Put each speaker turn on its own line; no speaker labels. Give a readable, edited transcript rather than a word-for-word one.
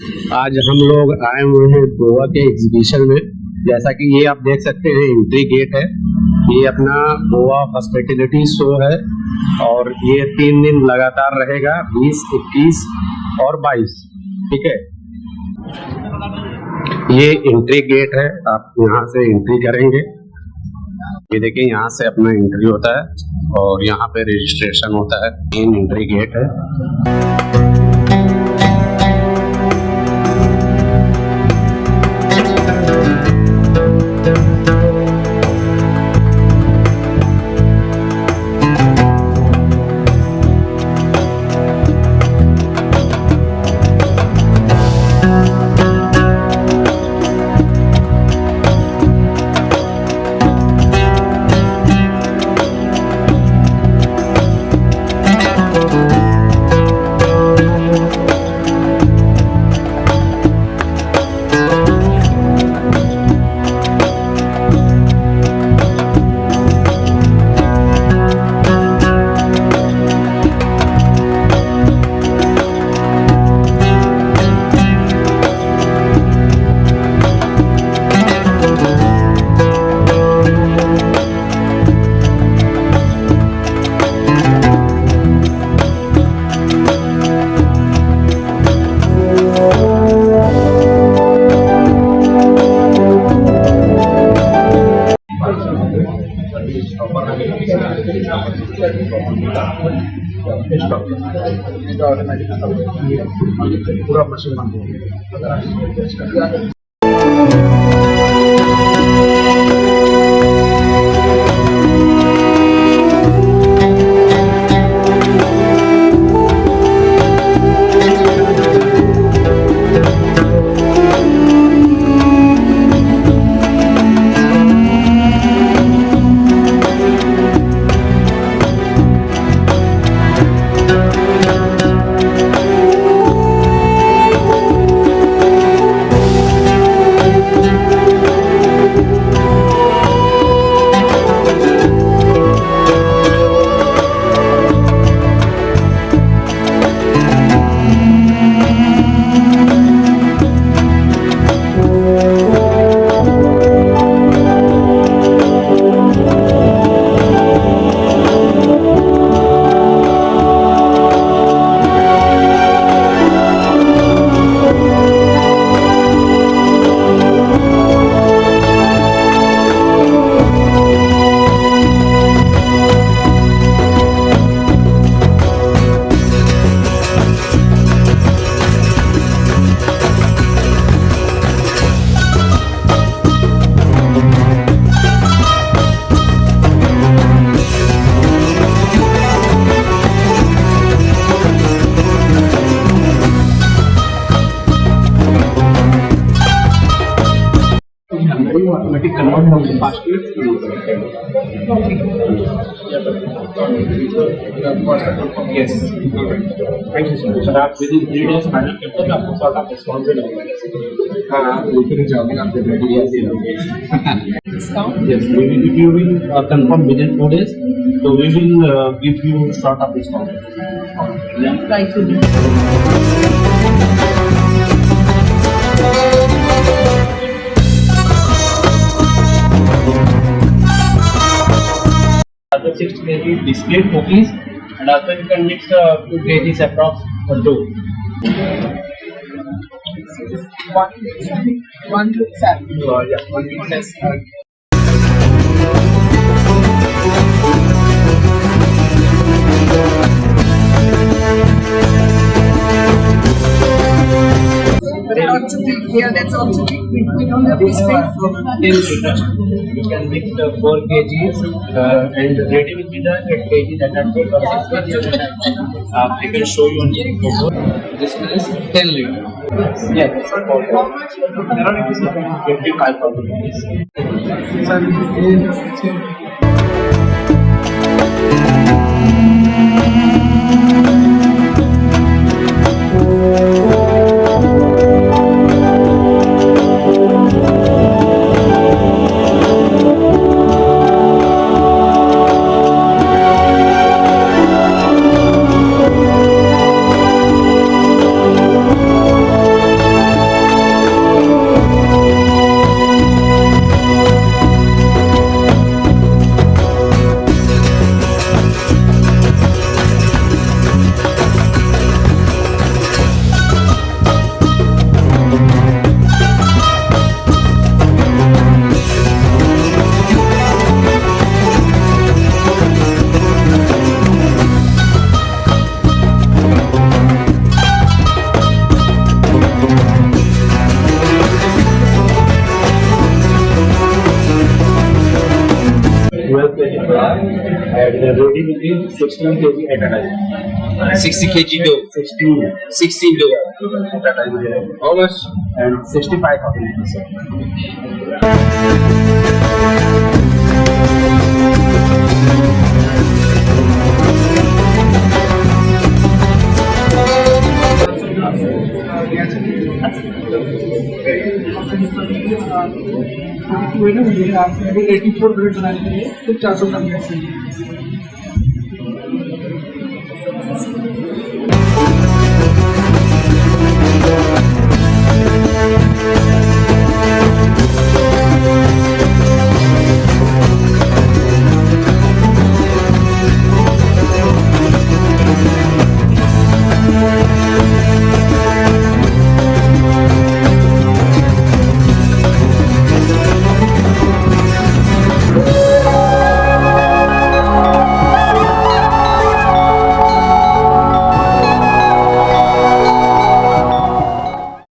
आज हम लोग आए हुए हैं गोवा के एग्जीबिशन में। जैसा कि ये आप देख सकते हैं एंट्री गेट है। ये अपना गोवा हॉस्पिटैलिटी शो है और ये 3 दिन लगातार रहेगा, 20, 21 और 22। ठीक है, ये एंट्री गेट है, आप यहाँ से एंट्री करेंगे। ये देखिए यहाँ से अपना एंट्री होता है और यहाँ पे रजिस्ट्रेशन होता है। मेन एंट्री गेट है। पूरा मशीन बंद हो गया। Automatic convert from the past to yes. Thank you so much. आप within 3 days फाइनल करते हैं, आपको sort of response मिलेगा। हाँ, लेकिन जॉब में आपके रेडी है। Discount? Yes, if you will confirm within 4 days, so we will give you sort of discount. Try to do. Other 6 kg discrete cookies, and also you can mix 2 kgs approx or 2. One looks at. Yeah, one looks at.
But not too big here, that's also big. We don't have this big.
You can mix 4 kgs and ready with the 8 kgs at that point or 6 kgs. I can show you on the photo. This is 10 liter. Yes.
How much?
Around it is 25,000 rupees. And the ready will be 16 kg at a time.
60 kg dough. 16 dough.
At a time.
How much?
And 65,000 rupees, sir.
आपको 84 grade बनाने के लिए कुछ 400 ग्राम gas चाहिए।